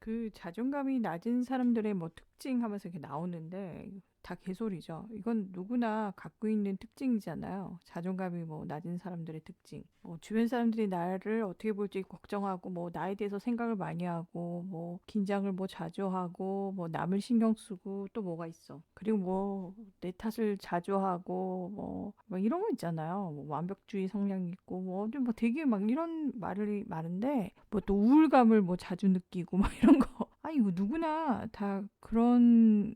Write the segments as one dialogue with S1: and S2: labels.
S1: 그 자존감이 낮은 사람들의 뭐 특징 하면서 이렇게 나오는데 다 개소리죠. 이건 누구나 갖고 있는 특징이잖아요. 자존감이 뭐 낮은 사람들의 특징. 뭐 주변 사람들이 나를 어떻게 볼지 걱정하고 뭐 나에 대해서 생각을 많이 하고 뭐 긴장을 뭐 자주 하고 뭐 남을 신경 쓰고 또 뭐가 있어. 그리고 뭐 내 탓을 자주 하고 뭐 이런 거 있잖아요. 뭐 완벽주의 성향이 있고 뭐 되게 막 이런 말이 많은데 뭐 또 우울감을 뭐 자주 느끼고 막 이런 거. 아 이거 누구나 다 그런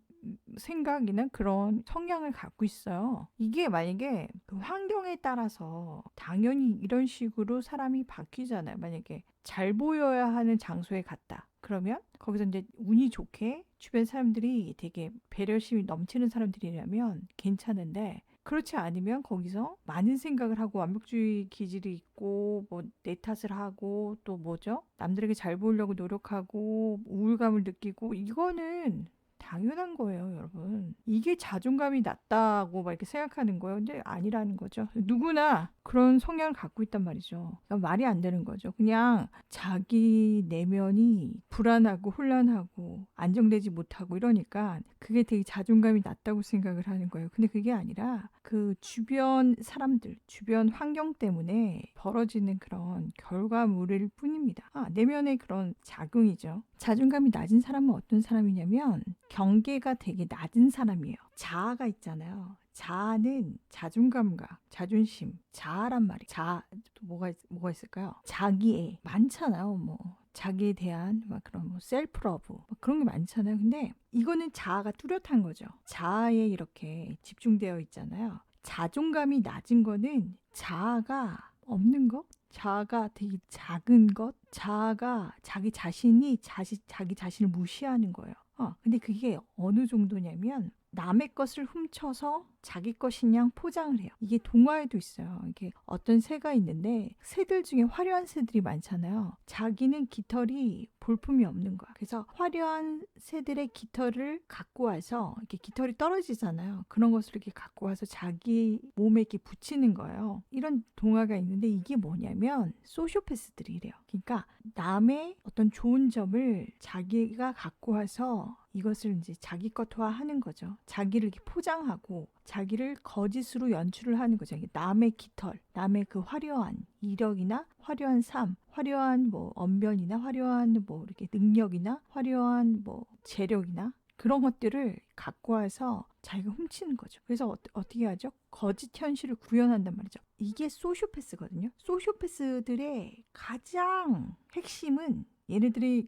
S1: 생각이나 그런 성향을 갖고 있어요. 이게 만약에 그 환경에 따라서 당연히 이런 식으로 사람이 바뀌잖아요. 만약에 잘 보여야 하는 장소에 갔다. 그러면 거기서 이제 운이 좋게 주변 사람들이 되게 배려심이 넘치는 사람들이라면 괜찮은데 그렇지 않으면 거기서 많은 생각을 하고 완벽주의 기질이 있고 뭐 내 탓을 하고 또 뭐죠? 남들에게 잘 보이려고 노력하고 우울감을 느끼고 이거는 당연한 거예요, 여러분. 이게 자존감이 낮다고 막 이렇게 생각하는 거예요. 근데 아니라는 거죠. 누구나 그런 성향을 갖고 있단 말이죠. 그러니까 말이 안 되는 거죠. 그냥 자기 내면이 불안하고 혼란하고 안정되지 못하고 이러니까 그게 되게 자존감이 낮다고 생각을 하는 거예요. 근데 그게 아니라 그 주변 사람들, 주변 환경 때문에 벌어지는 그런 결과물일 뿐입니다. 내면의 그런 작용이죠. 자존감이 낮은 사람은 어떤 사람이냐면 경계가 되게 낮은 사람이에요. 자아가 있잖아요. 자아는 자존감과 자존심, 자아란 말이 자아 또 뭐가 있을까요? 자기애 많잖아요. 뭐 자기에 대한 막 그런 뭐 셀프 러브 막 그런 게 많잖아요. 근데 이거는 자아가 뚜렷한 거죠. 자아에 이렇게 집중되어 있잖아요. 자존감이 낮은 거는 자아가 없는 것? 자아가 되게 작은 것? 자아가 자기 자신이 자기 자신을 무시하는 거예요. 근데 그게 어느 정도냐면 남의 것을 훔쳐서 자기 것인 양 포장을 해요. 이게 동화에도 있어요. 이게 어떤 새가 있는데 새들 중에 화려한 새들이 많잖아요. 자기는 깃털이 볼품이 없는 거야. 그래서 화려한 새들의 깃털을 갖고 와서 이렇게 깃털이 떨어지잖아요. 그런 것을 이렇게 갖고 와서 자기 몸에 이렇게 붙이는 거예요. 이런 동화가 있는데 이게 뭐냐면 소시오패스들이 이래요. 그러니까 남의 어떤 좋은 점을 자기가 갖고 와서 이것을 이제 자기 것화 하는 거죠. 자기를 이렇게 포장하고 자기를 거짓으로 연출을 하는 거죠. 남의 깃털, 남의 그 화려한 이력이나 화려한 삶, 화려한 뭐 언변이나 화려한 뭐 이렇게 능력이나 화려한 뭐 재력이나 그런 것들을 갖고 와서 자기가 훔치는 거죠. 그래서 어떻게 하죠? 거짓 현실을 구현한단 말이죠. 이게 소시오패스거든요. 소시오패스들의 가장 핵심은 얘네들이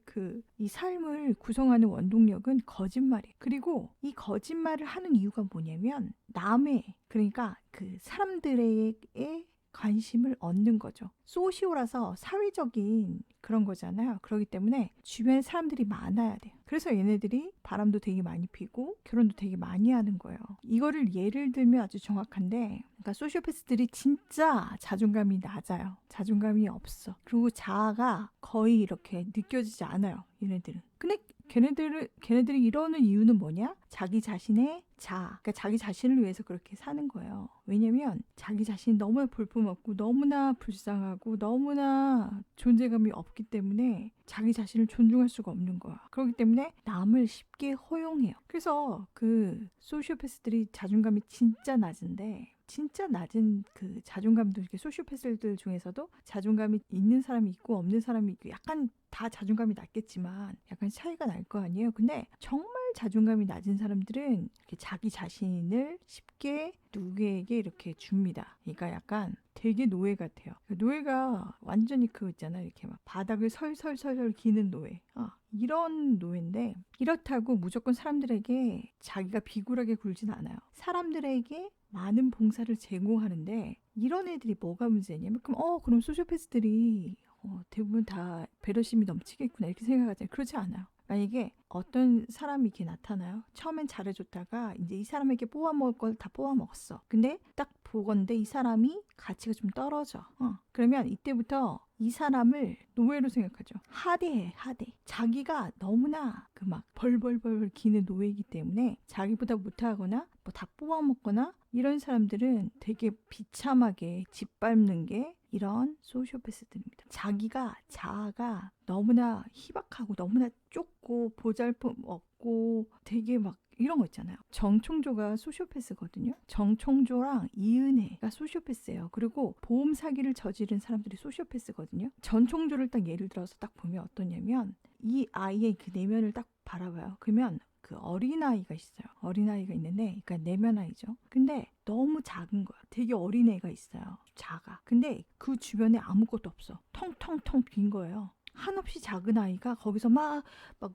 S1: 이 삶을 구성하는 원동력은 거짓말이에요. 그리고 이 거짓말을 하는 이유가 뭐냐면 남의 그러니까 그 사람들의 관심을 얻는 거죠. 소시오라서 사회적인 그런 거잖아요. 그렇기 때문에 주변에 사람들이 많아야 돼요. 그래서 얘네들이 바람도 되게 많이 피고 결혼도 되게 많이 하는 거예요. 이거를 예를 들면 아주 정확한데 그러니까 소시오패스들이 진짜 자존감이 낮아요. 자존감이 없어. 그리고 자아가 거의 이렇게 느껴지지 않아요. 얘네들은. 근데 걔네들이 이러는 이유는 뭐냐? 자기 자신의 그러니까 자기 자신을 위해서 그렇게 사는 거예요. 왜냐면 자기 자신이 너무 볼품없고 너무나 불쌍하고 너무나 존재감이 없기 때문에 자기 자신을 존중할 수가 없는 거야. 그렇기 때문에 남을 쉽게 허용해요. 그래서 그 소시오패스들이 자존감이 진짜 낮은데 진짜 낮은 그 자존감도 이렇게 소시오패스들 중에서도 자존감이 있는 사람이 있고 없는 사람이 있고 약간 다 자존감이 낮겠지만 약간 차이가 날 거 아니에요. 근데 정말 자존감이 낮은 사람들은 이렇게 자기 자신을 쉽게 누구에게 이렇게 줍니다. 그러니까 약간 되게 노예 같아요. 노예가 완전히 그거 있잖아요. 이렇게 막 바닥을 설설설설 기는 노예. 이런 노예인데 이렇다고 무조건 사람들에게 자기가 비굴하게 굴진 않아요. 사람들에게 많은 봉사를 제공하는데 이런 애들이 뭐가 문제냐면 그럼 소시오패스들이 대부분 다 배려심이 넘치겠구나 이렇게 생각하잖아요. 그렇지 않아요. 만약에 어떤 사람이 이렇게 나타나요. 처음엔 잘해줬다가 이제 이 사람에게 뽑아 먹을 걸 다 뽑아 먹었어. 근데 딱 보건대 이 사람이 가치가 좀 떨어져. 그러면 이때부터 이 사람을 노예로 생각하죠. 하대해, 하대. 자기가 너무나 그 막 벌벌벌 기는 노예이기 때문에 자기보다 못하거나 뭐 다 뽑아먹거나 이런 사람들은 되게 비참하게 짓밟는 게 이런 소시오패스들입니다. 자아가 너무나 희박하고 너무나 좁고 보잘것 없고 되게 막 이런 거 있잖아요. 정총조가 소시오패스거든요. 정총조랑 이은혜가 소시오패스예요. 그리고 보험 사기를 저지른 사람들이 소시오패스거든요. 전총조를 딱 예를 들어서 딱 보면 어떠냐면 이 아이의 그 내면을 딱 바라봐요. 그러면 그 어린아이가 있어요. 어린아이가 있는데 그러니까 내면 아이죠. 근데 너무 작은 거야. 되게 어린애가 있어요. 작아. 근데 그 주변에 아무것도 없어. 텅텅텅 빈 거예요. 한없이 작은 아이가 거기서 막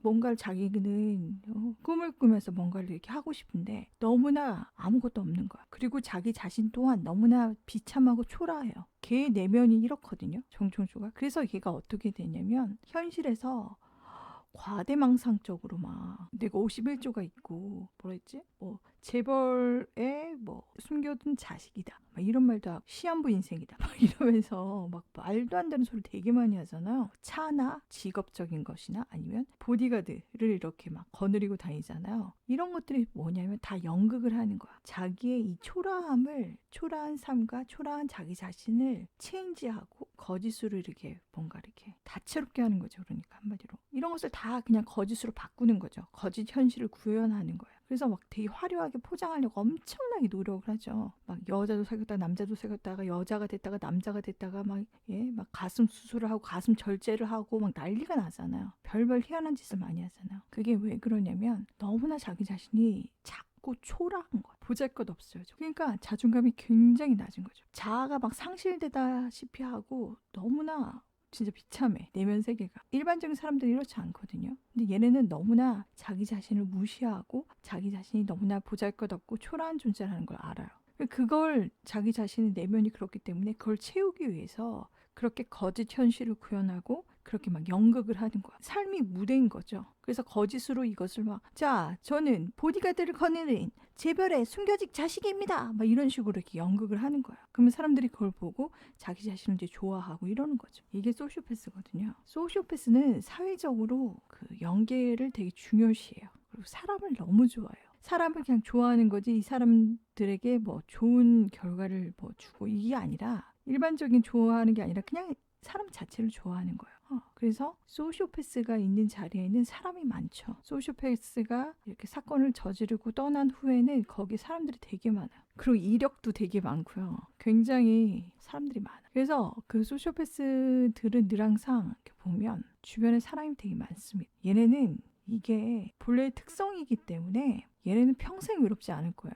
S1: 뭔가를 자기는 꿈을 꾸면서 뭔가를 이렇게 하고 싶은데 너무나 아무것도 없는 거야. 그리고 자기 자신 또한 너무나 비참하고 초라해요. 걔의 내면이 이렇거든요. 정총조가. 그래서 걔가 어떻게 되냐면 현실에서 과대망상적으로 막 내가 51조가 있고 뭐라 했지? 뭐 재벌의 뭐 숨겨둔 자식이다. 막 이런 말도 하고 시한부 인생이다. 막 이러면서 막 말도 안 되는 소리 되게 많이 하잖아요. 차나 직업적인 것이나 아니면 보디가드를 이렇게 막 거느리고 다니잖아요. 이런 것들이 뭐냐면 다 연극을 하는 거야. 자기의 이 초라한 삶과 초라한 자기 자신을 체인지하고 거짓으로 이렇게 뭔가 이렇게 다채롭게 하는 거죠. 그러니까 한마디로 이런 것을 다 그냥 거짓으로 바꾸는 거죠. 거짓 현실을 구현하는 거예요. 그래서 막 되게 화려하게 포장하려고 엄청나게 노력을 하죠. 막 여자도 사귀었다가 남자도 사귀었다가 여자가 됐다가 남자가 됐다가 막 가슴 수술을 하고 가슴 절제를 하고 막 난리가 나잖아요. 별별 희한한 짓을 많이 하잖아요. 그게 왜 그러냐면 너무나 자기 자신이 작고 초라한 거예요. 보잘것없어요. 그러니까 자존감이 굉장히 낮은 거죠. 자아가 막 상실되다시피 하고 너무나 진짜 비참해. 내면 세계가. 일반적인 사람들은 이렇지 않거든요. 근데 얘네는 너무나 자기 자신을 무시하고 자기 자신이 너무나 보잘것없고 초라한 존재라는 걸 알아요. 그걸 자기 자신의 내면이 그렇기 때문에 그걸 채우기 위해서 그렇게 거짓 현실을 구현하고 그렇게 막 연극을 하는 거야. 삶이 무대인 거죠. 그래서 거짓으로 이것을 자, 저는 보디가드를 거느린 재벌의 숨겨진 자식입니다. 막 이런 식으로 이렇게 연극을 하는 거야. 그러면 사람들이 그걸 보고 자기 자신을 이제 좋아하고 이러는 거죠. 이게 소시오패스거든요. 소시오패스는 사회적으로 그 연계를 되게 중요시해요. 그리고 사람을 너무 좋아해요. 사람을 그냥 좋아하는 거지 이 사람들에게 뭐 좋은 결과를 뭐 주고 이게 아니라 일반적인 좋아하는 게 아니라 그냥 사람 자체를 좋아하는 거예요. 그래서 소시오패스가 있는 자리에는 사람이 많죠. 소시오패스가 이렇게 사건을 저지르고 떠난 후에는 거기 사람들이 되게 많아요. 그리고 이력도 되게 많고요. 굉장히 사람들이 많아요. 그래서 그 소시오패스들은 늘 항상 이렇게 보면 주변에 사람이 되게 많습니다. 얘네는 이게 본래의 특성이기 때문에 얘네는 평생 외롭지 않을 거예요.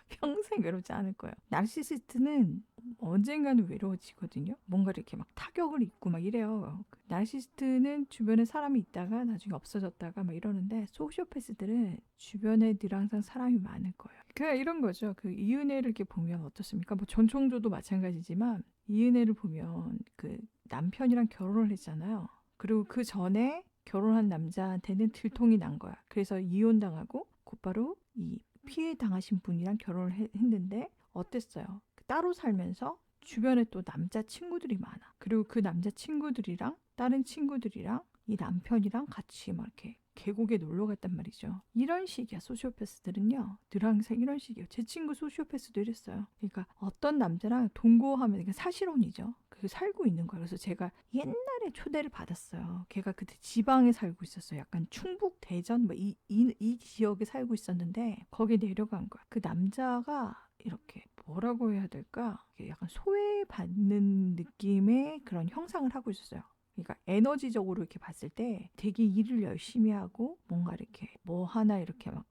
S1: 평생 외롭지 않을 거예요. 나르시시스트는 언젠가는 외로워지거든요. 뭔가 이렇게 막 타격을 입고 막 이래요. 나르시시스트는 주변에 사람이 있다가 나중에 없어졌다가 막 이러는데 소시오패스들은 주변에 늘 항상 사람이 많을 거예요. 그냥 이런 거죠. 그 이은혜를 이렇게 보면 어떻습니까? 뭐 전총조도 마찬가지지만 이은혜를 보면 그 남편이랑 결혼을 했잖아요. 그리고 그 전에 결혼한 남자한테는 들통이 난 거야. 그래서 이혼당하고 곧바로 이 피해 당하신 분이랑 결혼을 했는데 어땠어요? 따로 살면서 주변에 또 남자 친구들이 많아. 그리고 그 남자 친구들이랑 다른 친구들이랑 이 남편이랑 같이 막 이렇게 계곡에 놀러 갔단 말이죠. 이런 식이야. 소시오패스들은요. 늘 항상 이런 식이에요. 제 친구 소시오패스도 이랬어요. 그러니까 어떤 남자랑 동거하면 그러니까 사실혼이죠. 그 살고 있는 거예요. 그래서 제가 옛날에 초대를 받았어요. 걔가 그때 지방에 살고 있었어요. 약간 충북, 대전 뭐 이 지역에 살고 있었는데 거기 내려간 거야. 그 남자가 이렇게 뭐라고 해야 될까? 약간 소외받는 느낌의 그런 형상을 하고 있었어요. 그러니까 에너지적으로 이렇게 봤을 때 되게 일을 열심히 하고 뭔가 이렇게 뭐 하나 이렇게 막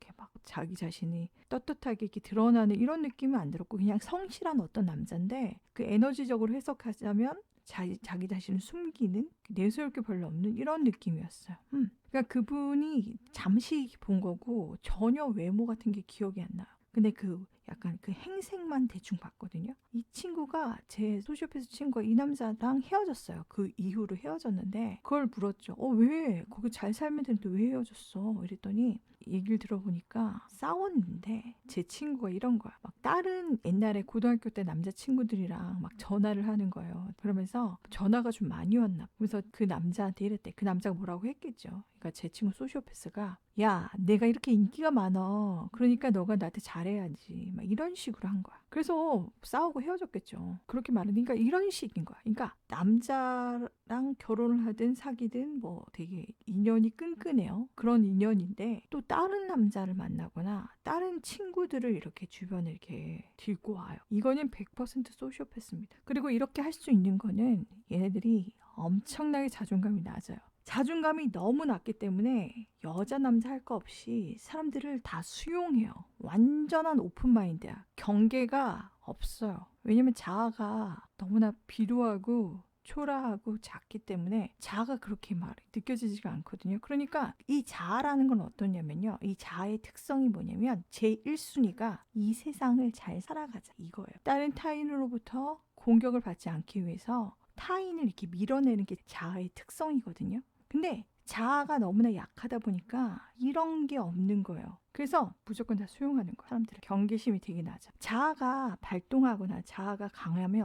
S1: 자기 자신이 떳떳하게 이렇게 드러나는 이런 느낌은 안 들었고 그냥 성실한 어떤 남자인데 그 에너지적으로 해석하자면 자기 자신을 숨기는 내세울 게 별로 없는 이런 느낌이었어요. 그러니까 그분이 잠시 본 거고 전혀 외모 같은 게 기억이 안 나요. 근데 그 약간 그 행색만 대충 봤거든요. 이 친구가 제 소시오패스 친구가 이 남자랑 헤어졌어요. 그 이후로 헤어졌는데 그걸 물었죠. 왜? 거기 잘 살면 되는데 왜 헤어졌어? 이랬더니 얘기를 들어보니까 싸웠는데 제 친구가 이런 거야. 막 다른 옛날에 고등학교 때 남자친구들이랑 막 전화를 하는 거예요. 그러면서 전화가 좀 많이 왔나 봐. 그래서 그 남자한테 이랬대. 그 남자가 뭐라고 했겠죠. 그러니까 제 친구 소시오패스가 야, 내가 이렇게 인기가 많아. 그러니까 너가 나한테 잘해야지. 막 이런 식으로 한 거야. 그래서 싸우고 헤어졌겠죠. 그렇게 말하니까 이런 식인 거야. 그러니까 남자랑 결혼을 하든 사귀든 뭐 되게 인연이 끈끈해요. 그런 인연인데 또 다른 남자를 만나거나 다른 친구들을 이렇게 주변에 이렇게 들고 와요. 이거는 100% 소시오패스입니다. 그리고 이렇게 할 수 있는 거는 얘네들이 엄청나게 자존감이 낮아요. 자존감이 너무 낮기 때문에 여자 남자 할 거 없이 사람들을 다 수용해요. 완전한 오픈마인드야. 경계가 없어요. 왜냐면 자아가 너무나 비루하고 초라하고 작기 때문에 자아가 그렇게 막 느껴지지가 않거든요. 그러니까 이 자아라는 건 어떠냐면요. 이 자아의 특성이 뭐냐면 제1순위가 이 세상을 잘 살아가자 이거예요. 다른 타인으로부터 공격을 받지 않기 위해서 타인을 이렇게 밀어내는 게 자아의 특성이거든요. 근데 자아가 너무나 약하다 보니까 이런 게 없는 거예요. 그래서 무조건 다 수용하는 거예요. 사람들은 경계심이 되게 낮아. 자아가 발동하거나 자아가 강하면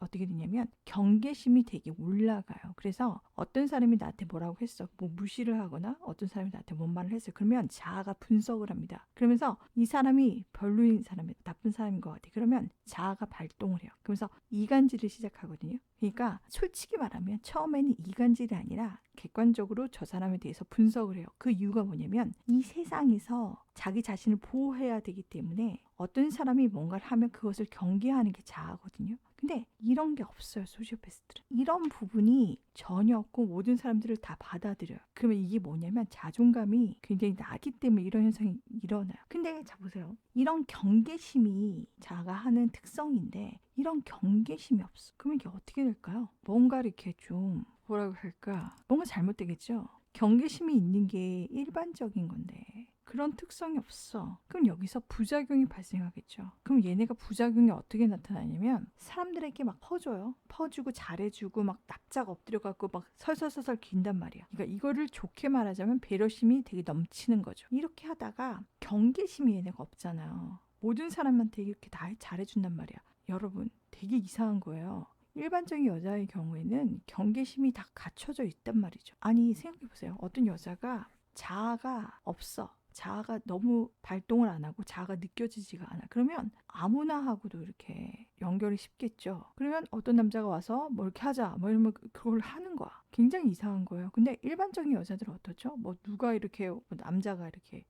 S1: 어떻게 되냐면 경계심이 되게 올라가요. 그래서 어떤 사람이 나한테 뭐라고 했어. 뭐 무시를 하거나 어떤 사람이 나한테 뭔 말을 했어요. 그러면 자아가 분석을 합니다. 그러면서 이 사람이 별로인 사람이 나쁜 사람인 것 같아. 그러면 자아가 발동을 해요. 그러면서 이간질을 시작하거든요. 그러니까 솔직히 말하면 처음에는 이간질이 아니라 객관적으로 저 사람에 대해서 분석을 해요. 그 이유가 뭐냐면 이 세상에서 자기 자신을 보호해야 되기 때문에 어떤 사람이 뭔가를 하면 그것을 경계하는 게 자아거든요. 근데 이런 게 없어요. 소시오패스들은. 이런 부분이 전혀 없고 모든 사람들을 다 받아들여요. 그러면 이게 뭐냐면 자존감이 굉장히 낮기 때문에 이런 현상이 일어나요. 근데 자 보세요. 이런 경계심이 자아가 하는 특성인데 이런 경계심이 없어. 그러면 이게 어떻게 될까요? 뭔가 이렇게 좀 뭐라고 할까? 뭔가 잘못되겠죠? 경계심이 있는 게 일반적인 건데 그런 특성이 없어. 그럼 여기서 부작용이 발생하겠죠. 그럼 얘네가 부작용이 어떻게 나타나냐면 사람들에게 막 퍼줘요. 퍼주고 잘해주고 막 납작 엎드려갖고 막 설설설설 긴단 말이야. 그러니까 이거를 좋게 말하자면 배려심이 되게 넘치는 거죠. 이렇게 하다가 경계심이 얘네가 없잖아요. 모든 사람한테 이렇게 다 잘해준단 말이야. 여러분 되게 이상한 거예요. 일반적인 여자의 경우에는 경계심이 다 갖춰져 있단 말이죠. 아니 생각해보세요. 어떤 여자가 자아가 없어. 자아가 너무 발동을 안 하고 자아가 느껴지지가 않아. 그러면 아무나 하고도 이렇게 연결이 쉽겠죠. 그러면 어떤 남자가 와서 뭐 이렇게 하자 뭐 이러면 그걸 하는 거야. 굉장히 이상한 거예요. 근데 일반적인 여자들은 어떻죠? 뭐 누가 이렇게 뭐 남자가 이렇게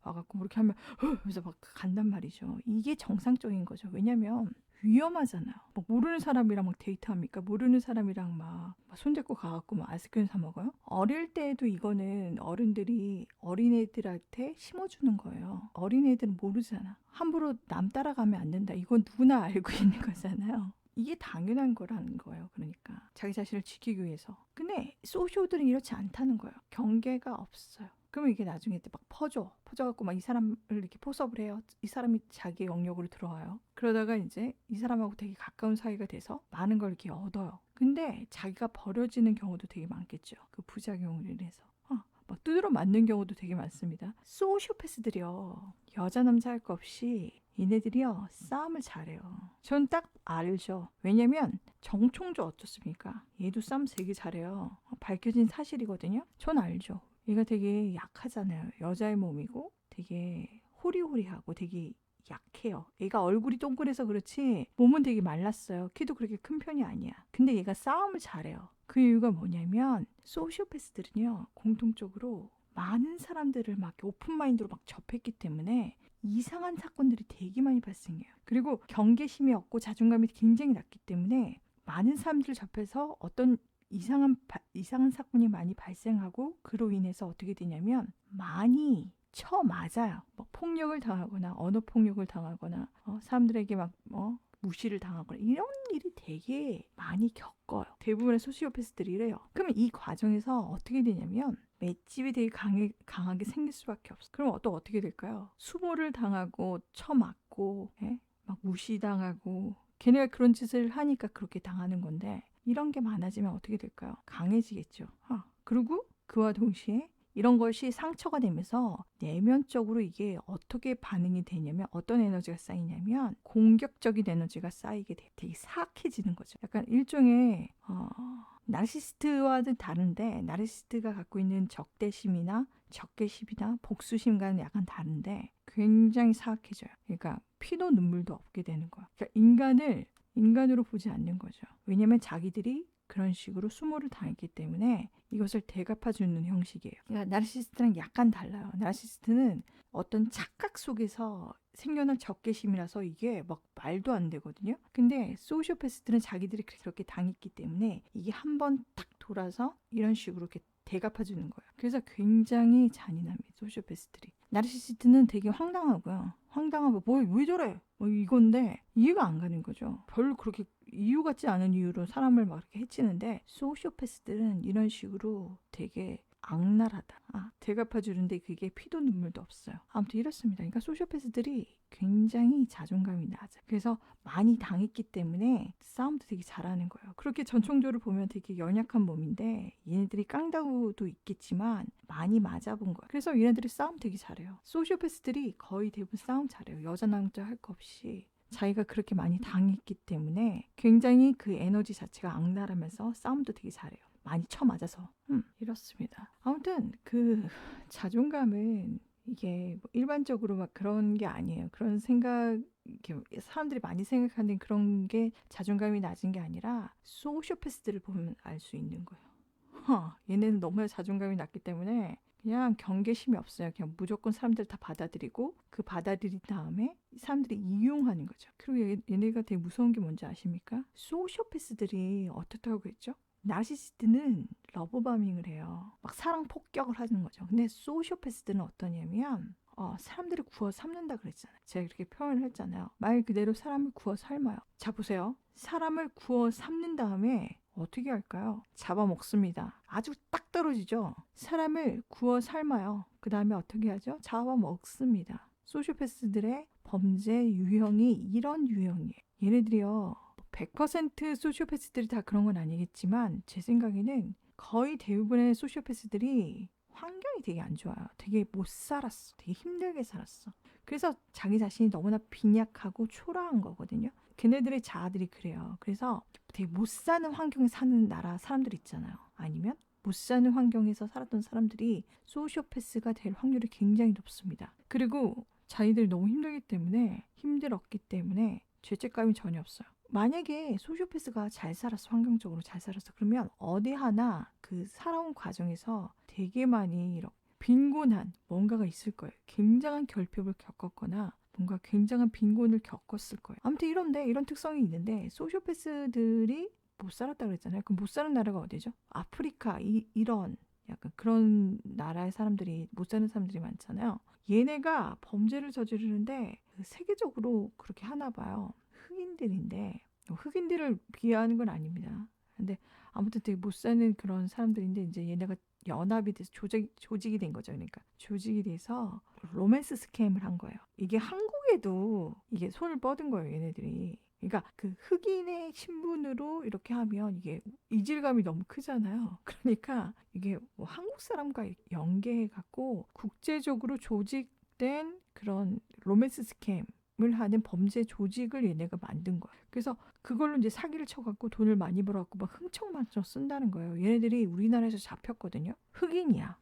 S1: 와갖고 뭐 이렇게 하면 그래서 막 간단 말이죠. 이게 정상적인 거죠. 왜냐면 위험하잖아요. 뭐 모르는 사람이랑 막 데이트합니까? 모르는 사람이랑 막 손잡고 가갖고 막 아이스크림 사 먹어요? 어릴 때에도 이거는 어른들이 어린애들한테 심어주는 거예요. 어린애들은 모르잖아. 함부로 남 따라가면 안 된다. 이건 누구나 알고 있는 거잖아요. 이게 당연한 거라는 거예요. 그러니까 자기 자신을 지키기 위해서. 근데 소쇼들은 이렇지 않다는 거예요. 경계가 없어요. 그러면 이게 나중에 막 퍼져갖고 막 이 사람을 이렇게 포섭을 해요. 이 사람이 자기 영역으로 들어와요. 그러다가 이제 이 사람하고 되게 가까운 사이가 돼서 많은 걸 이렇게 얻어요. 근데 자기가 버려지는 경우도 되게 많겠죠. 그 부작용을 인해서. 막 두드러 맞는 경우도 되게 많습니다. 소시오패스들이요. 여자 남자 할 거 없이 얘네들이요. 싸움을 잘해요. 전 딱 알죠. 왜냐면 정총조 어떻습니까? 얘도 싸움 되게 잘해요. 밝혀진 사실이거든요. 전 알죠. 얘가 되게 약하잖아요. 여자의 몸이고 되게 호리호리하고 되게 약해요. 얘가 얼굴이 동그래서 그렇지 몸은 되게 말랐어요. 키도 그렇게 큰 편이 아니야. 근데 얘가 싸움을 잘해요. 그 이유가 뭐냐면 소시오패스들은요. 공통적으로 많은 사람들을 막 오픈마인드로 막 접했기 때문에 이상한 사건들이 되게 많이 발생해요. 그리고 경계심이 없고 자존감이 굉장히 낮기 때문에 많은 사람들을 접해서 어떤 이상한 사건이 많이 발생하고 그로 인해서 어떻게 되냐면 많이 쳐맞아요. 뭐 폭력을 당하거나 언어 폭력을 당하거나 사람들에게 막 무시를 당하거나 이런 일이 되게 많이 겪어요. 대부분의 소시오패스들이 이래요. 그러면 이 과정에서 어떻게 되냐면 맷집이 되게 강하게 생길 수밖에 없어. 그럼 또 어떻게 될까요? 수모를 당하고 쳐맞고 막 무시당하고 걔네가 그런 짓을 하니까 그렇게 당하는 건데 이런 게 많아지면 어떻게 될까요? 강해지겠죠. 그리고 그와 동시에 이런 것이 상처가 되면서 내면적으로 이게 어떻게 반응이 되냐면 어떤 에너지가 쌓이냐면 공격적인 에너지가 쌓이게 돼. 되게 사악해지는 거죠. 약간 일종의 나르시스트와는 다른데 나르시스트가 갖고 있는 적대심이나 적개심이나 복수심과는 약간 다른데 굉장히 사악해져요. 그러니까 피도 눈물도 없게 되는 거야. 그러니까 인간을 인간으로 보지 않는 거죠. 왜냐하면 자기들이 그런 식으로 수모를 당했기 때문에 이것을 대갚아주는 형식이에요. 그러니까 나르시스트랑 약간 달라요. 나르시스트는 어떤 착각 속에서 생겨난 적개심이라서 이게 막 말도 안 되거든요. 근데 소시오패스들은 자기들이 그렇게 당했기 때문에 이게 한번 딱 돌아서 이런 식으로 이렇게 대갚아주는 거예요. 그래서 굉장히 잔인합니다. 소시오패스들이. 나르시시스트는 되게 황당하고요. 황당하고 왜 저래? 뭐 이건데 이해가 안 가는 거죠. 별로 그렇게 이유 같지 않은 이유로 사람을 막 이렇게 해치는데 소시오패스들은 이런 식으로 되게 악랄하다. 대갚아주는데 그게 피도 눈물도 없어요. 아무튼 이렇습니다. 그러니까 소시오패스들이 굉장히 자존감이 낮아요. 그래서 많이 당했기 때문에 싸움도 되게 잘하는 거예요. 그렇게 전총적으로 보면 되게 연약한 몸인데 얘네들이 깡다구도 있겠지만 많이 맞아본 거예요. 그래서 얘네들이 싸움 되게 잘해요. 소시오패스들이 거의 대부분 싸움 잘해요. 여자 남자 할 거 없이. 자기가 그렇게 많이 당했기 때문에 굉장히 그 에너지 자체가 악랄하면서 싸움도 되게 잘해요. 많이 쳐맞아서. 이렇습니다. 아무튼 그 자존감은 이게 뭐 일반적으로 막 그런 게 아니에요. 그런 생각, 이렇게 사람들이 많이 생각하는 그런 게 자존감이 낮은 게 아니라 소시오패스들을 보면 알 수 있는 거예요. 얘네는 너무 자존감이 낮기 때문에 그냥 경계심이 없어요. 그냥 무조건 사람들 다 받아들이고 그 받아들인 다음에 사람들이 이용하는 거죠. 그리고 얘네가 되게 무서운 게 뭔지 아십니까? 소시오패스들이 어떻다고 했죠? 나르시시스트는 러브바밍을 해요. 막 사랑 폭격을 하는 거죠. 근데 소시오패스들은 어떠냐면 사람들을 구워 삶는다 그랬잖아요. 제가 이렇게 표현을 했잖아요. 말 그대로 사람을 구워 삶아요. 자 보세요. 사람을 구워 삶는 다음에 어떻게 할까요? 잡아먹습니다. 아주 딱 떨어지죠. 사람을 구워 삶아요. 그 다음에 어떻게 하죠? 잡아먹습니다. 소시오패스들의 범죄 유형이 이런 유형이에요. 얘네들이요. 100% 소시오패스들이 다 그런 건 아니겠지만 제 생각에는 거의 대부분의 소시오패스들이 환경이 되게 안 좋아요. 되게 못 살았어. 되게 힘들게 살았어. 그래서 자기 자신이 너무나 빈약하고 초라한 거거든요. 걔네들의 자아들이 그래요. 그래서 되게 못 사는 환경에 사는 나라 사람들 있잖아요. 아니면 못 사는 환경에서 살았던 사람들이 소시오패스가 될 확률이 굉장히 높습니다. 그리고 자기들이 너무 힘들었기 때문에 죄책감이 전혀 없어요. 만약에 소시오패스가 잘 살았어, 환경적으로 잘 살았어, 그러면 어디 하나 그 살아온 과정에서 되게 많이 이렇게 빈곤한 뭔가가 있을 거예요. 굉장한 결핍을 겪었거나 뭔가 굉장한 빈곤을 겪었을 거예요. 아무튼 이런 특성이 있는데 소시오패스들이 못 살았다 그랬잖아요. 그럼 못 사는 나라가 어디죠? 아프리카 이런 약간 그런 나라의 사람들이 못 사는 사람들이 많잖아요. 얘네가 범죄를 저지르는데 세계적으로 그렇게 하나 봐요. 흑인들인데 흑인들을 비하하는 건 아닙니다. 근데 아무튼 되게 못 사는 그런 사람들인데 이제 얘네가 연합이 돼서 조직이 된 거죠. 그러니까 조직이 돼서 로맨스 스캠을 한 거예요. 이게 한국에도 이게 손을 뻗은 거예요. 얘네들이. 그러니까 그 흑인의 신분으로 이렇게 하면 이게 이질감이 너무 크잖아요. 그러니까 이게 뭐 한국 사람과 연계해 갖고 국제적으로 조직된 그런 로맨스 스캠 을 하는 범죄 조직을 얘네가 만든 거야. 그래서 그걸로 이제 사기를 쳐갖고 돈을 많이 벌어갖고 막 흥청망청 쓴다는 거예요. 얘네들이 우리나라에서 잡혔거든요. 흑인이야.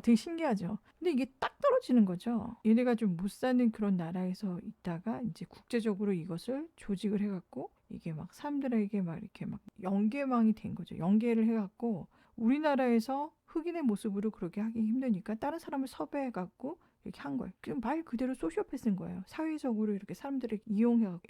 S1: 되게 신기하죠. 근데 이게 딱 떨어지는 거죠. 얘네가 좀 못 사는 그런 나라에서 있다가 이제 국제적으로 이것을 조직을 해갖고 이게 막 사람들에게 막 이렇게 막 연계망이 된 거죠. 연계를 해갖고 우리나라에서 흑인의 모습으로 그렇게 하기 힘드니까 다른 사람을 섭외해갖고 이렇게 한 거예요. 그냥 말 그대로 소시오패스인 거예요. 사회적으로 이렇게 사람들을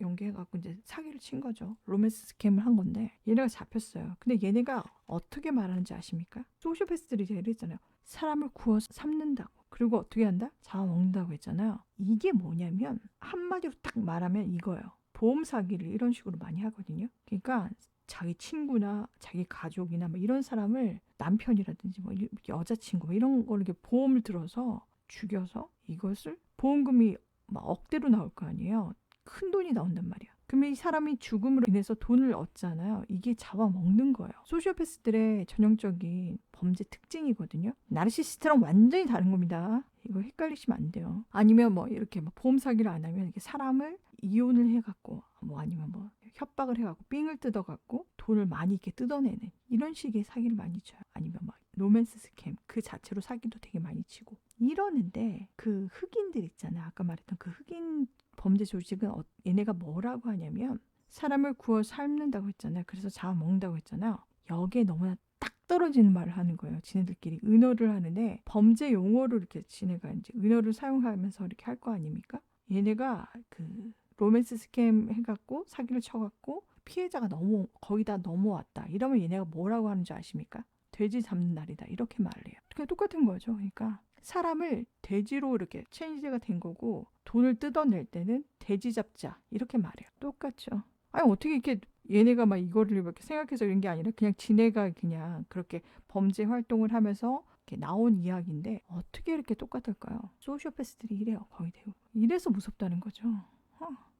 S1: 연계해갖고 이제 사기를 친 거죠. 로맨스 스캠을 한 건데 얘네가 잡혔어요. 근데 얘네가 어떻게 말하는지 아십니까? 소시오패스들이 이랬잖아요. 사람을 구워 삶는다고. 그리고 어떻게 한다? 잡아먹는다고 했잖아요. 이게 뭐냐면 한마디로 딱 말하면 이거예요. 보험 사기를 이런 식으로 많이 하거든요. 그러니까 자기 친구나 자기 가족이나 뭐 이런 사람을 남편이라든지 뭐 여자친구 뭐 이런 걸 이렇게 보험을 들어서 죽여서 이것을 보험금이 막 억대로 나올 거 아니에요. 큰 돈이 나온단 말이야. 그러면 이 사람이 죽음으로 인해서 돈을 얻잖아요. 이게 잡아먹는 거예요. 소시오패스들의 전형적인 범죄 특징이거든요. 나르시시스트랑 완전히 다른 겁니다. 이거 헷갈리시면 안 돼요. 아니면 뭐 이렇게 뭐 보험 사기를 안 하면 이렇게 사람을 이혼을 해갖고 뭐 아니면 뭐 협박을 해갖고 삥을 뜯어갖고 돈을 많이 이렇게 뜯어내는 이런 식의 사기를 많이 쳐요. 아니면 막 로맨스 스캠 그 자체로 사기도 되게 많이 치고 이러는데 그 흑인들 있잖아요. 아까 말했던 그 흑인 범죄 조직은 얘네가 뭐라고 하냐면 사람을 구워 삶는다고 했잖아요. 그래서 잡아먹는다고 했잖아요. 여기에 너무나 딱 떨어지는 말을 하는 거예요. 지네들끼리 은어를 하는데 범죄 용어로 이렇게 지네가 이제 은어를 사용하면서 이렇게 할 거 아닙니까? 얘네가 그 로맨스 스캠 해갖고 사기를 쳐갖고 피해자가 너무 거의 다 넘어왔다. 이러면 얘네가 뭐라고 하는 줄 아십니까? 돼지 잡는 날이다. 이렇게 말을 해요. 그게 똑같은 거죠. 그러니까 사람을 돼지로 이렇게 체인지가 된 거고 돈을 뜯어낼 때는 돼지 잡자 이렇게 말해요. 똑같죠. 아니 어떻게 이렇게 얘네가 막 이거를 이렇게 생각해서 이런 게 아니라 그냥 지네가 그냥 그렇게 범죄 활동을 하면서 이렇게 나온 이야기인데 어떻게 이렇게 똑같을까요? 소시오패스들이 이래요. 거의 대부분. 이래서 무섭다는 거죠.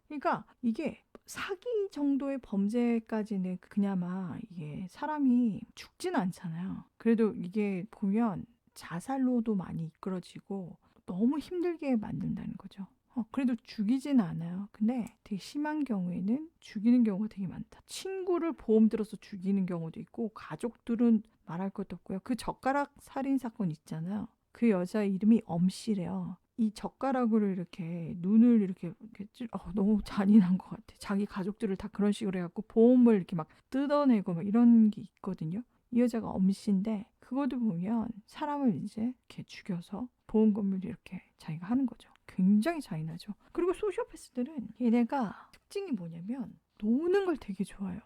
S1: 그러니까 이게 사기 정도의 범죄까지는 그나마 이게 사람이 죽진 않잖아요. 그래도 이게 보면 자살로도 많이 이끌어지고 너무 힘들게 만든다는 거죠. 그래도 죽이진 않아요. 근데 되게 심한 경우에는 죽이는 경우가 되게 많다. 친구를 보험 들어서 죽이는 경우도 있고 가족들은 말할 것도 없고요. 그 젓가락 살인 사건 있잖아요. 그 여자 이름이 엄씨래요. 이 젓가락으로 이렇게 눈을 이렇게 너무 잔인한 것 같아. 자기 가족들을 다 그런 식으로 해갖고 보험을 이렇게 막 뜯어내고 막 이런 게 있거든요. 이 여자가 엄씨인데 그것도 보면 사람을 이제 이렇게 죽여서 보험금을 이렇게 자기가 하는 거죠. 굉장히 잔인하죠. 그리고 소시오패스들은 얘네가 특징이 뭐냐면 노는 걸 되게 좋아해요.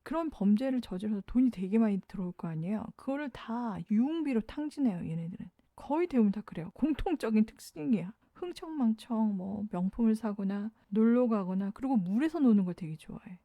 S1: 그런 범죄를 저질러서 돈이 되게 많이 들어올 거 아니에요. 그거를 다 유흥비로 탕진해요. 얘네들은. 거의 대부분 다 그래요. 공통적인 특징이야. 흥청망청 뭐 명품을 사거나 놀러 가거나 그리고 물에서 노는 걸 되게 좋아해.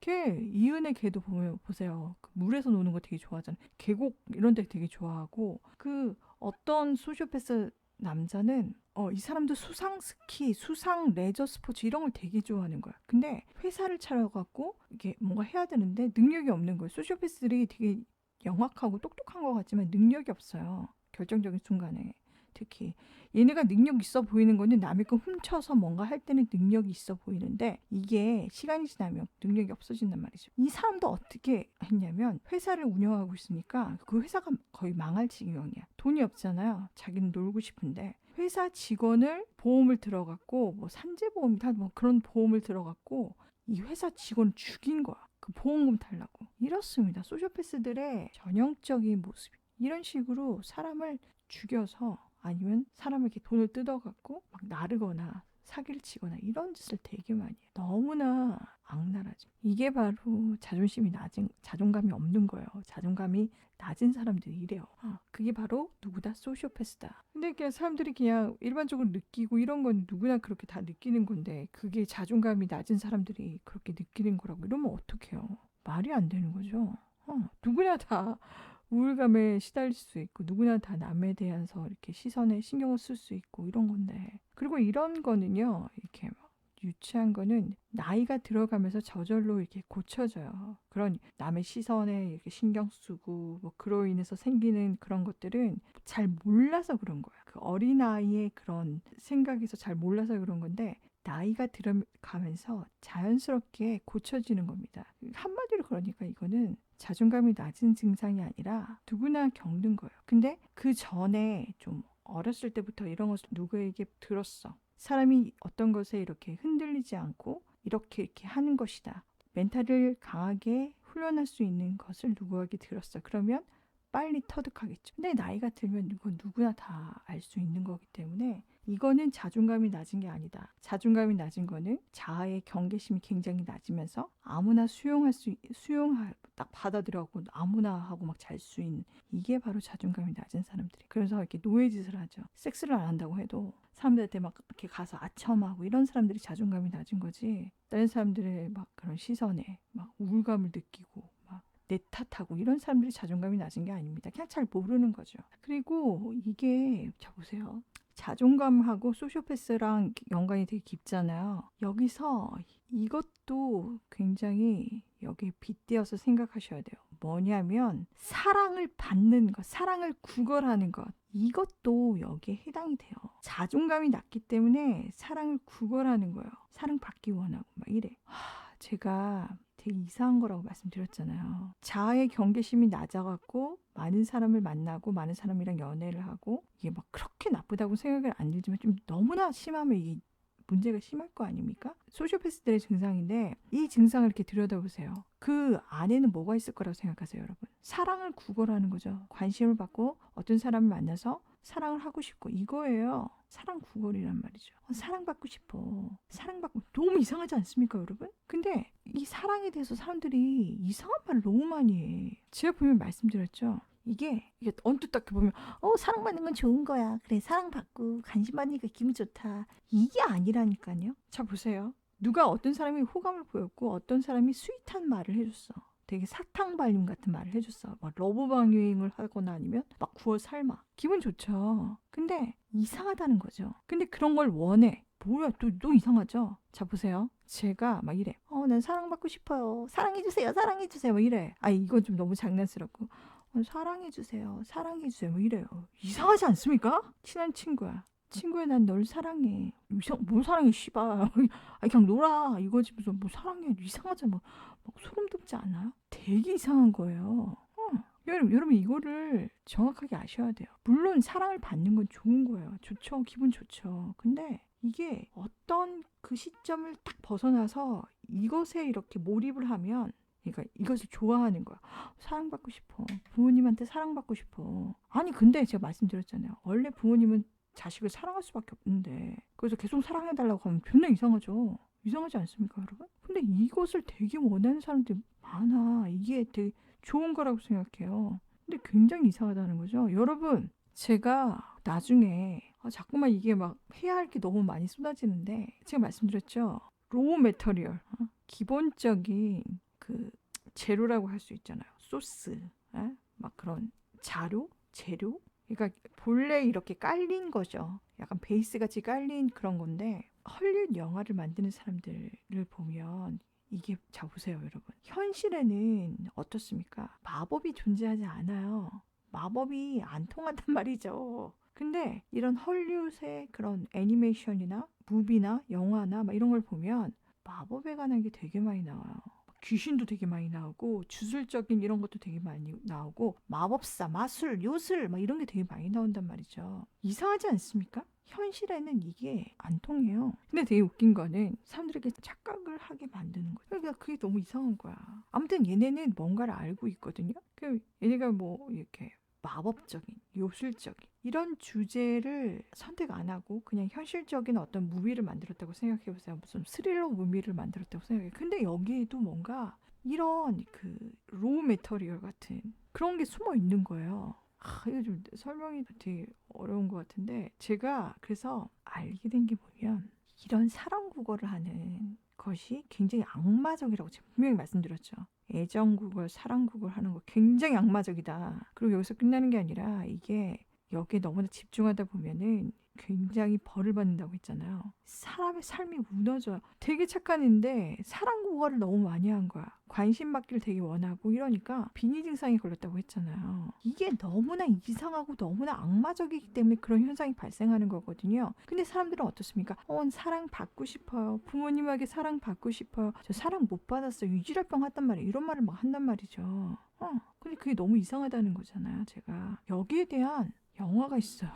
S1: 이은의 개도 보면 보세요. 그 물에서 노는 거 되게 좋아하잖아. 계곡 이런 데 되게 좋아하고 그 어떤 소시오패스 남자는 이 사람도 수상 스키, 수상 레저 스포츠 이런 걸 되게 좋아하는 거야. 근데 회사를 차려갖고 이게 뭔가 해야 되는데 능력이 없는 거예요. 소시오패스들이 되게 영악하고 똑똑한 것 같지만 능력이 없어요. 결정적인 순간에. 특히 얘네가 능력 있어 보이는 거는 남의 거 훔쳐서 뭔가 할 때는 능력이 있어 보이는데 이게 시간이 지나면 능력이 없어진단 말이죠. 이 사람도 어떻게 했냐면 회사를 운영하고 있으니까 그 회사가 거의 망할 지경이야. 돈이 없잖아요. 자기는 놀고 싶은데 회사 직원을 보험을 들어갔고 뭐 산재보험이다 뭐 그런 보험을 들어갔고 이 회사 직원 죽인 거야. 그 보험금 달라고. 이렇습니다. 소시오패스들의 전형적인 모습이. 이런 식으로 사람을 죽여서 아니면 사람에게 돈을 뜯어갖고 막 나르거나 사기를 치거나 이런 짓을 되게 많이 해요. 너무나 악랄하죠. 이게 바로 자존심이 낮은, 자존감이 없는 거예요. 자존감이 낮은 사람들이 이래요. 그게 바로 누구다 소시오패스다. 근데 그냥 사람들이 그냥 일반적으로 느끼고 이런 건 누구나 그렇게 다 느끼는 건데 그게 자존감이 낮은 사람들이 그렇게 느끼는 거라고 이러면 어떡해요. 말이 안 되는 거죠. 누구나 다 우울감에 시달릴 수 있고 누구나 다 남에 대해서 이렇게 시선에 신경을 쓸 수 있고 이런 건데 그리고 이런 거는요 이렇게 막 유치한 거는 나이가 들어가면서 저절로 이렇게 고쳐져요. 그런 남의 시선에 이렇게 신경 쓰고 뭐 그로 인해서 생기는 그런 것들은 잘 몰라서 그런 거야. 그 어린아이의 그런 생각에서 잘 몰라서 그런 건데 나이가 들어가면서 자연스럽게 고쳐지는 겁니다. 한마디로 그러니까 이거는 자존감이 낮은 증상이 아니라 누구나 겪는 거예요. 근데 그 전에 좀 어렸을 때부터 이런 것을 누구에게 들었어. 사람이 어떤 것에 이렇게 흔들리지 않고 이렇게 하는 것이다. 멘탈을 강하게 훈련할 수 있는 것을 누구에게 들었어. 그러면 빨리 터득하겠죠. 근데 나이가 들면 이건 누구나 다 알 수 있는 거기 때문에 이거는 자존감이 낮은 게 아니다. 자존감이 낮은 거는 자아의 경계심이 굉장히 낮으면서 아무나 딱 받아들여고 아무나 하고 막 잘 수 있는 이게 바로 자존감이 낮은 사람들이. 그래서 이렇게 노예짓을 하죠. 섹스를 안 한다고 해도 사람들한테 막 이렇게 가서 아첨하고 이런 사람들이 자존감이 낮은 거지. 다른 사람들의 막 그런 시선에 막 우울감을 느끼고 내 탓하고 이런 사람들이 자존감이 낮은 게 아닙니다. 그냥 잘 모르는 거죠. 그리고 이게 보세요. 자존감하고 소시오패스랑 연관이 되게 깊잖아요. 여기서 이것도 굉장히 여기에 빗대어서 생각하셔야 돼요. 뭐냐면 사랑을 받는 것, 사랑을 구걸하는 것, 이것도 여기에 해당이 돼요. 자존감이 낮기 때문에 사랑을 구걸하는 거예요. 사랑받기 원하고 막 이래. 제가 되게 이상한 거라고 말씀드렸잖아요. 자아의 경계심이 낮아갖고 많은 사람을 만나고 많은 사람이랑 연애를 하고 이게 막 그렇게 나쁘다고 생각을 안 들지만 좀 너무나 심하면 이게 문제가 심할 거 아닙니까? 소시오패스들의 증상인데 이 증상을 이렇게 들여다보세요. 그 안에는 뭐가 있을 거라고 생각하세요, 여러분? 사랑을 구걸하는 거죠. 관심을 받고 어떤 사람을 만나서 사랑을 하고 싶고 이거예요. 사랑 구걸이란 말이죠. 사랑받고 싶어. 사랑받고 너무 이상하지 않습니까, 여러분? 근데 이 사랑에 대해서 사람들이 이상한 말을 너무 많이 해. 제가 보면 말씀드렸죠. 이게 언뜻 딱 보면 사랑받는 건 좋은 거야. 그래, 사랑받고 관심받으니까 기분 좋다. 이게 아니라니까요. 자, 보세요. 누가 어떤 사람이 호감을 보였고 어떤 사람이 스윗한 말을 해줬어. 되게 사탕 발림 같은 말을 해줬어. 막 러브방 유행을 하거나 아니면 막 구워 삶아. 기분 좋죠. 근데 이상하다는 거죠. 근데 그런 걸 원해. 뭐야, 또 이상하죠? 자, 보세요. 제가 막 이래. 난 사랑받고 싶어요. 사랑해주세요. 사랑해주세요. 막 이래. 이건 좀 너무 장난스럽고. 사랑해주세요. 사랑해주세요. 뭐 이래요. 이상하지 않습니까? 친한 친구야. 친구야, 난 널 사랑해. 뭘 사랑해, 씨발. 그냥 놀아. 이거지. 무슨 뭐 사랑해. 이상하잖아. 막 소름 돋지 않아요? 되게 이상한 거예요. 여러분 이거를 정확하게 아셔야 돼요. 물론 사랑을 받는 건 좋은 거예요. 좋죠. 기분 좋죠. 근데 이게 어떤 그 시점을 딱 벗어나서 이것에 이렇게 몰입을 하면 그러니까 이것을 좋아하는 거야. 사랑받고 싶어. 부모님한테 사랑받고 싶어. 아니 근데 제가 말씀드렸잖아요. 원래 부모님은 자식을 사랑할 수밖에 없는데 그래서 계속 사랑해달라고 하면 존나 이상하죠. 이상하지 않습니까, 여러분? 근데 이것을 되게 원하는 사람들이 많아. 이게 되게 좋은 거라고 생각해요. 근데 굉장히 이상하다는 거죠. 여러분, 제가 나중에 자꾸만 이게 막 해야 할 게 너무 많이 쏟아지는데 제가 말씀드렸죠. 로우 메터리얼, 기본적인 그 재료라고 할 수 있잖아요. 소스, 막 그런 자료, 재료. 그러니까 본래 이렇게 깔린 거죠. 약간 베이스 같이 깔린 그런 건데 헐리우드 영화를 만드는 사람들을 보면 이게 자 보세요, 여러분. 현실에는 어떻습니까? 마법이 존재하지 않아요. 마법이 안 통한단 말이죠. 근데 이런 헐리우드의 그런 애니메이션이나 무비나 영화나 막 이런 걸 보면 마법에 관한 게 되게 많이 나와요. 귀신도 되게 많이 나오고 주술적인 이런 것도 되게 많이 나오고 마법사, 마술, 요술 막 이런 게 되게 많이 나온단 말이죠. 이상하지 않습니까? 현실에는 이게 안 통해요. 근데 되게 웃긴 거는 사람들에게 착각을 하게 만드는 거예요. 그러니까 그게 너무 이상한 거야. 아무튼 얘네는 뭔가를 알고 있거든요. 얘네가 뭐 이렇게 마법적인, 요술적인 이런 주제를 선택 안 하고 그냥 현실적인 어떤 무비를 만들었다고 생각해 보세요. 무슨 스릴러 무비를 만들었다고 생각해요. 근데 여기에도 뭔가 이런 그 로우 메터리얼 같은 그런 게 숨어 있는 거예요. 이거 좀 설명이 되게 어려운 것 같은데 제가 그래서 알게 된 게 뭐냐면 이런 사랑 구걸을 하는 것이 굉장히 악마적이라고 제가 분명히 말씀드렸죠. 애정 구걸, 사랑 구걸 하는 거 굉장히 악마적이다. 그리고 여기서 끝나는 게 아니라 이게 여기에 너무나 집중하다 보면은 굉장히 벌을 받는다고 했잖아요. 사람의 삶이 무너져요. 되게 착한 애인데 사랑 구걸을 너무 많이 한 거야. 관심 받기를 되게 원하고 이러니까 빈이 증상이 걸렸다고 했잖아요. 이게 너무나 이상하고 너무나 악마적이기 때문에 그런 현상이 발생하는 거거든요. 근데 사람들은 어떻습니까? 사랑 받고 싶어요. 부모님에게 사랑 받고 싶어요. 저 사랑 못 받았어요. 유지랄병 했단 말이에요. 이런 말을 막 한단 말이죠. 근데 그게 너무 이상하다는 거잖아요. 제가 여기에 대한 영화가 있어요.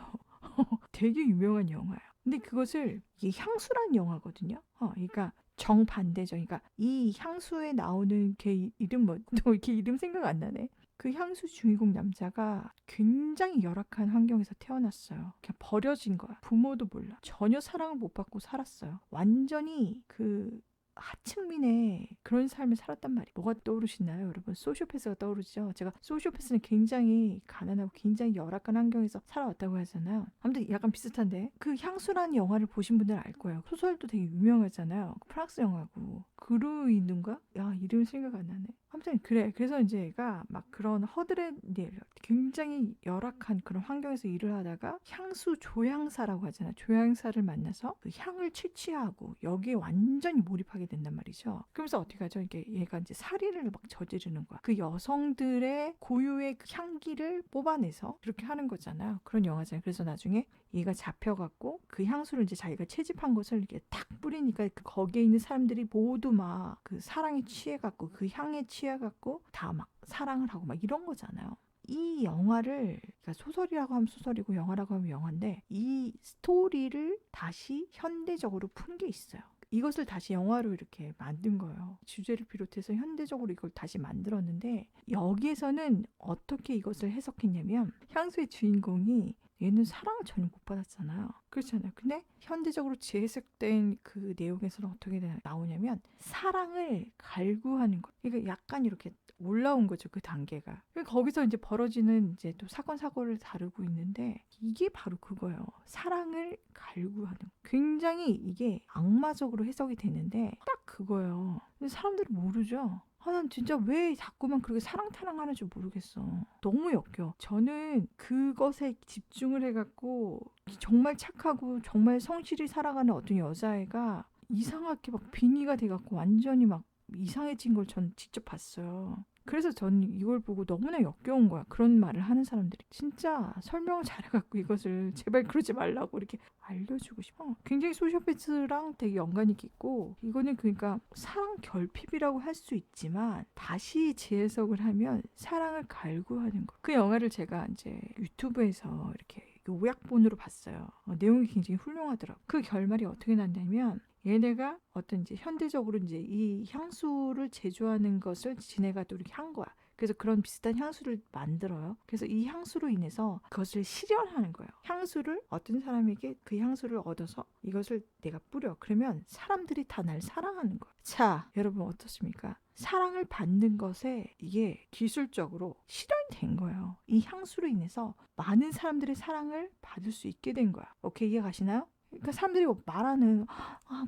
S1: 되게 유명한 영화예요. 근데 그것을 이게 향수란 영화거든요. 그러니까 정반대죠. 그러니까 이 향수에 나오는 걔 이름 또 이렇게 이름 생각 안 나네. 그 향수 주인공 남자가 굉장히 열악한 환경에서 태어났어요. 그냥 버려진 거야. 부모도 몰라. 전혀 사랑을 못 받고 살았어요. 완전히 그 하층민의 그런 삶을 살았단 말이에요. 뭐가 떠오르시나요, 여러분? 소시오패스가 떠오르죠. 제가 소시오패스는 굉장히 가난하고 굉장히 열악한 환경에서 살아왔다고 하잖아요. 아무튼 약간 비슷한데 그 향수라는 영화를 보신 분들은 알 거예요. 소설도 되게 유명하잖아요. 프랑스 영화고 그루이는가? 이름 생각 안 나네. 아무튼 그래. 그래서 이제 얘가 막 그런 허드렛 일, 굉장히 열악한 그런 환경에서 일을 하다가 향수 조향사라고 하잖아. 조향사를 만나서 그 향을 채취하고 여기에 완전히 몰입하게 된단 말이죠. 그러면서 어떻게 하죠? 이게 얘가 이제 살인을 막 저지르는 거야. 그 여성들의 고유의 그 향기를 뽑아내서 그렇게 하는 거잖아요. 그런 영화잖아요. 그래서 나중에 얘가 잡혀갖고 그 향수를 이제 자기가 채집한 것을 이렇게 탁 뿌리니까 그 거기에 있는 사람들이 모두 막 그 사랑에 취해갖고 그 향에 취해갖고 다 막 사랑을 하고 막 이런 거잖아요. 이 영화를, 그러니까 소설이라고 하면 소설이고 영화라고 하면 영화인데, 이 스토리를 다시 현대적으로 푼 게 있어요. 이것을 다시 영화로 이렇게 만든 거예요. 주제를 비롯해서 현대적으로 이걸 다시 만들었는데, 여기에서는 어떻게 이것을 해석했냐면, 향수의 주인공이 얘는 사랑을 전혀 못 받았잖아요. 그렇잖아요. 근데 현대적으로 재해석된 그 내용에서는 어떻게 나오냐면, 사랑을 갈구하는 거. 그러니까 약간 이렇게 올라온 거죠, 그 단계가. 거기서 이제 벌어지는 이제 또 사건 사고를 다루고 있는데, 이게 바로 그거예요. 사랑을 갈구하는. 굉장히 이게 악마적으로 해석이 되는데 딱 그거예요. 근데 사람들이 모르죠. 난 진짜 왜 자꾸만 그렇게 사랑타랑 하는지 모르겠어. 너무 역겨. 저는 그것에 집중을 해갖고 정말 착하고 정말 성실히 살아가는 어떤 여자애가 이상하게 막 빙의가 돼갖고 완전히 막 이상해진 걸 전 직접 봤어요. 그래서 전 이걸 보고 너무나 역겨운 거야. 그런 말을 하는 사람들이. 진짜 설명을 잘해갖고 이것을 제발 그러지 말라고 이렇게 알려주고 싶어. 굉장히 소시오패스랑 되게 연관이 있고, 이거는 그러니까 사랑 결핍이라고 할 수 있지만 다시 재해석을 하면 사랑을 갈구하는 거. 그 영화를 제가 이제 유튜브에서 이렇게 요약본으로 봤어요. 내용이 굉장히 훌륭하더라고. 그 결말이 어떻게 났냐면, 얘네가 어떤 이제 현대적으로 이제 이 향수를 제조하는 것을 지네가 또 이렇게 한 거야. 그래서 그런 비슷한 향수를 만들어요. 그래서 이 향수로 인해서 그것을 실현하는 거예요. 향수를 어떤 사람에게 그 향수를 얻어서 이것을 내가 뿌려. 그러면 사람들이 다 날 사랑하는 거예요. 자, 여러분 어떻습니까? 사랑을 받는 것에 이게 기술적으로 실현이 된 거예요. 이 향수로 인해서 많은 사람들의 사랑을 받을 수 있게 된 거야. 오케이, 이해 가시나요? 그러니까 사람들이 말하는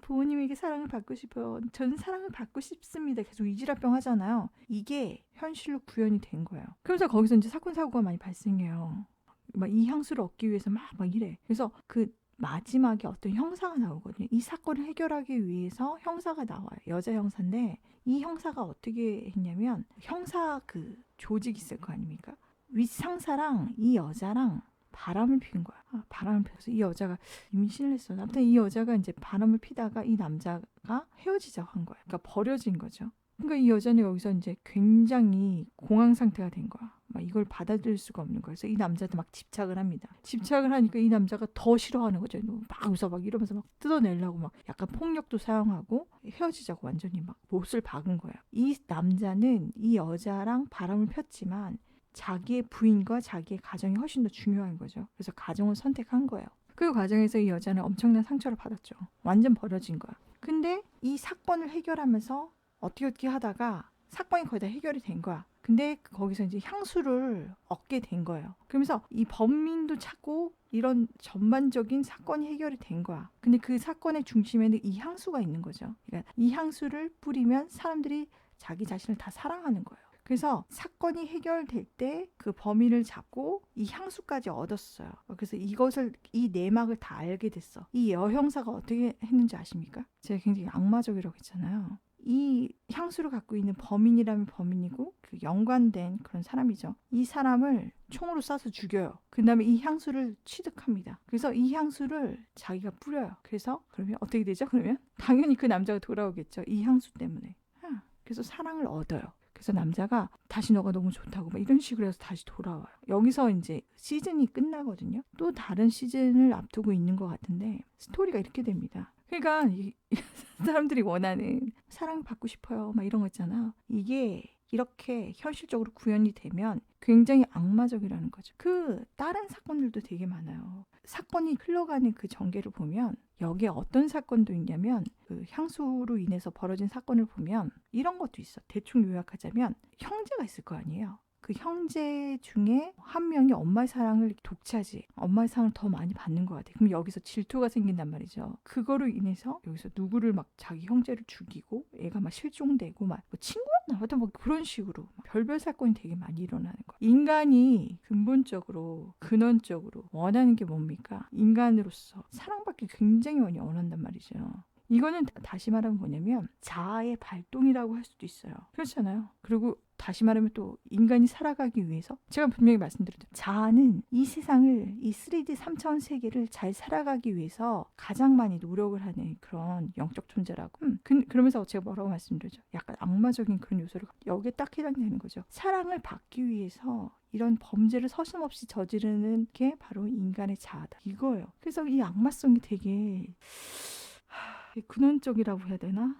S1: 부모님에게 사랑을 받고 싶어요. 저는 사랑을 받고 싶습니다. 계속 이지랄병 하잖아요. 이게 현실로 구현이 된 거예요. 그래서 거기서 이제 사건 사고가 많이 발생해요. 막 이 향수를 얻기 위해서 막 이래. 그래서 그 마지막에 어떤 형사가 나오거든요. 이 사건을 해결하기 위해서 형사가 나와요. 여자 형사인데 이 형사가 어떻게 했냐면, 형사 그 조직이 있을 거 아닙니까? 윗상사랑 이 여자랑 바람을 피운 거야. 바람을 피워서 이 여자가 임신을 했어. 아무튼 이 여자가 이제 바람을 피다가 이 남자가 헤어지자고 한 거야. 그러니까 버려진 거죠. 그러니까 이 여자는 여기서 이제 굉장히 공황 상태가 된 거야. 막 이걸 받아들일 수가 없는 거야. 그래서 이 남자도 막 집착을 합니다. 집착을 하니까 이 남자가 더 싫어하는 거죠. 막 웃어 막 이러면서 막 뜯어내려고 막 약간 폭력도 사용하고 헤어지자고 완전히 막 못을 박은 거야. 이 남자는 이 여자랑 바람을 폈지만 자기의 부인과 자기의 가정이 훨씬 더 중요한 거죠. 그래서 가정을 선택한 거예요. 그 과정에서 이 여자는 엄청난 상처를 받았죠. 완전 버려진 거야. 근데 이 사건을 해결하면서 어떻게 하다가 사건이 거의 다 해결이 된 거야. 근데 거기서 이제 향수를 얻게 된 거예요. 그러면서 이 범인도 찾고 이런 전반적인 사건이 해결이 된 거야. 근데 그 사건의 중심에는 이 향수가 있는 거죠. 그러니까 이 향수를 뿌리면 사람들이 자기 자신을 다 사랑하는 거예요. 그래서 사건이 해결될 때 그 범인을 잡고 이 향수까지 얻었어요. 그래서 이것을, 이 내막을 다 알게 됐어. 이 여형사가 어떻게 했는지 아십니까? 제가 굉장히 악마적이라고 했잖아요. 이 향수를 갖고 있는 범인이라면 범인이고 그 연관된 그런 사람이죠. 이 사람을 총으로 쏴서 죽여요. 그 다음에 이 향수를 취득합니다. 그래서 이 향수를 자기가 뿌려요. 그래서 그러면 어떻게 되죠? 그러면 당연히 그 남자가 돌아오겠죠. 이 향수 때문에. 그래서 사랑을 얻어요. 그래서 남자가 다시 너가 너무 좋다고 막 이런 식으로 해서 다시 돌아와요. 여기서 이제 시즌이 끝나거든요. 또 다른 시즌을 앞두고 있는 것 같은데 스토리가 이렇게 됩니다. 그러니까 사람들이 원하는 사랑을 받고 싶어요 막 이런 거 있잖아. 이게 이렇게 현실적으로 구현이 되면 굉장히 악마적이라는 거죠. 그 다른 사건들도 되게 많아요. 사건이 흘러가는 그 전개를 보면 여기에 어떤 사건도 있냐면, 그 향수로 인해서 벌어진 사건을 보면 이런 것도 있어. 대충 요약하자면 형제가 있을 거 아니에요. 그 형제 중에 한 명이 엄마의 사랑을 독차지, 엄마의 사랑을 더 많이 받는 것 같아. 그럼 여기서 질투가 생긴단 말이죠. 그거로 인해서 여기서 누구를 막 자기 형제를 죽이고 애가 막 실종되고 막뭐 친구가 나와도 뭐 그런 식으로 별별 사건이 되게 많이 일어나는 거야. 인간이 근본적으로 근원적으로 원하는 게 뭡니까? 인간으로서 사랑받기 굉장히 많이 원한단 말이죠. 이거는 다시 말하면 뭐냐면 자아의 발동이라고 할 수도 있어요. 그렇잖아요. 그리고 다시 말하면 또 인간이 살아가기 위해서 제가 분명히 말씀드렸죠. 자아는 이 세상을 이 3D 3차원 세계를 잘 살아가기 위해서 가장 많이 노력을 하는 그런 영적 존재라고. 그러면서 제가 뭐라고 말씀드렸죠. 약간 악마적인 그런 요소를 여기에 딱 해당되는 거죠. 사랑을 받기 위해서 이런 범죄를 서슴없이 저지르는 게 바로 인간의 자아다. 이거예요. 그래서 이 악마성이 되게 근원적이라고 해야 되나?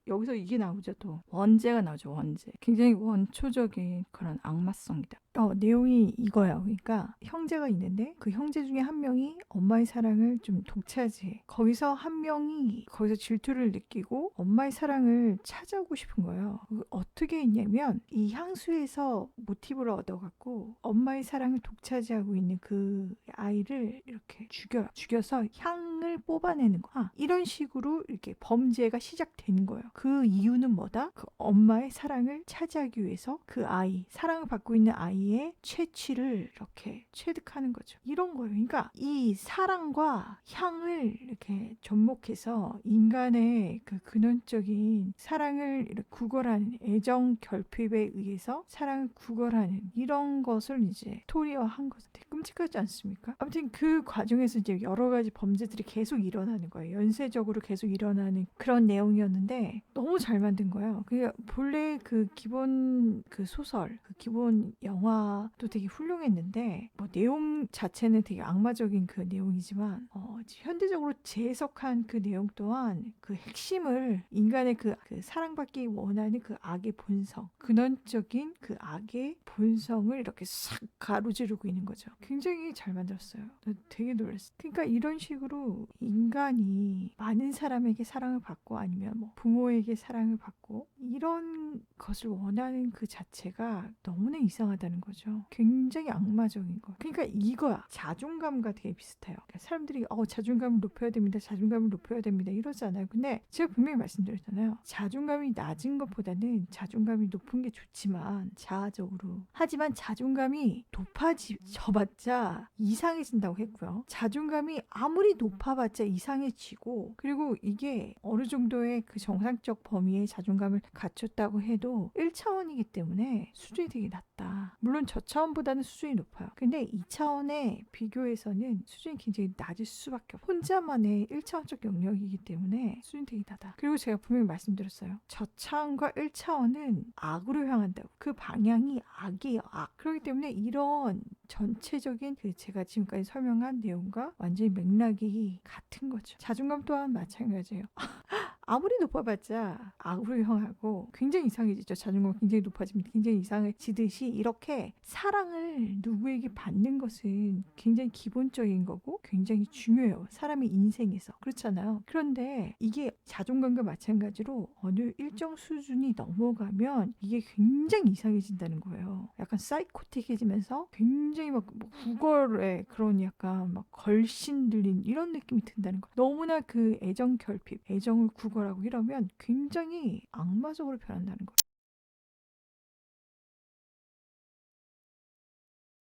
S1: 여기서 이게 나오죠. 또 원죄가 나오죠. 원죄. 굉장히 원초적인 그런 악마성이다. 내용이 이거야. 그러니까 형제가 있는데 그 형제 중에 한 명이 엄마의 사랑을 좀 독차지해. 거기서 한 명이 거기서 질투를 느끼고 엄마의 사랑을 찾아오고 싶은 거예요. 어떻게 했냐면 이 향수에서 모티브를 얻어갖고 엄마의 사랑을 독차지하고 있는 그 아이를 이렇게 죽여서 향을 뽑아내는 거야. 이런 식으로 이렇게 범죄가 시작되는 거예요. 그 이유는 뭐다? 그 엄마의 사랑을 차지하기 위해서 그 아이, 사랑을 받고 있는 아이의 채취를 이렇게 체득하는 거죠. 이런 거예요. 그러니까 이 사랑과 향을 이렇게 접목해서 인간의 그 근원적인 사랑을 이렇게 구걸하는 애정 결핍에 의해서 사랑을 구걸하는 이런 것을 이제 스토리화한 거죠. 되게 끔찍하지 않습니까? 아무튼 그 과정에서 이제 여러 가지 범죄들이 계속 일어나는 거예요. 연쇄적으로 계속 일어나는 그런 내용이었는데 너무 잘 만든 거예요. 본래 그 기본 그 소설, 그 기본 영화도 되게 훌륭했는데 뭐 내용 자체는 되게 악마적인 그 내용이지만 현대적으로 재해석한 그 내용 또한 그 핵심을 인간의 그 사랑받기 원하는 그 악의 본성, 근원적인 그 악의 본성을 이렇게 싹 가로지르고 있는 거죠. 굉장히 잘 만들었어요. 되게 놀랐어요. 그러니까 이런 식으로 인간이 많은 사람에게 사랑을 받고 아니면 뭐 부모에게 사랑을 받고 이런 것을 원하는 그 자체가 너무나 이상하다는 거죠. 굉장히 악마적인 거. 그러니까 이거야. 자존감과 되게 비슷해요. 그러니까 사람들이 자존감을 높여야 됩니다. 자존감을 높여야 됩니다. 이러잖아요. 근데 제가 분명히 말씀드렸잖아요. 자존감이 낮은 것보다는 자존감이 높은 게 좋지만 자아적으로. 하지만 자존감이 높아져봤자 이상해진다고 했고요. 자존감이 아무리 높아봤자 이상해지고 그리고 이게 어느 정도의 그 정상적 범위의 자존감을 갖췄다고 해도 1차원이기 때문에 수준이 되게 낮다. 물론 저차원보다는 수준이 높아요. 근데 2차원의 비교에서는 수준이 굉장히 낮을 수밖에 없어요. 혼자만의 1차원적 영역이기 때문에 수준이 되게 낮아. 그리고 제가 분명히 말씀드렸어요. 저차원과 1차원은 악으로 향한다고. 그 방향이 악이에요. 악. 그렇기 때문에 이런 전체적인 제가 지금까지 설명한 내용과 완전히 맥락이 같은 거죠. 자존감 또한 마찬가지예요. 아무리 높아봤자 악으로 향하고 굉장히 이상해지죠. 자존감이 굉장히 높아지면 굉장히 이상해지듯이 이렇게 사랑을 누구에게 받는 것은 굉장히 기본적인 거고 굉장히 중요해요. 사람의 인생에서. 그렇잖아요. 그런데 이게 자존감과 마찬가지로 어느 일정 수준이 넘어가면 이게 굉장히 이상해진다는 거예요. 약간 사이코틱해지면서 굉장히 막 구걸에 그런 약간 막 걸신 들린 이런 느낌이 든다는 거예요. 너무나 그 애정 결핍, 애정을 구걸하고 이러면 굉장히 악마적으로 변한다는 거예요.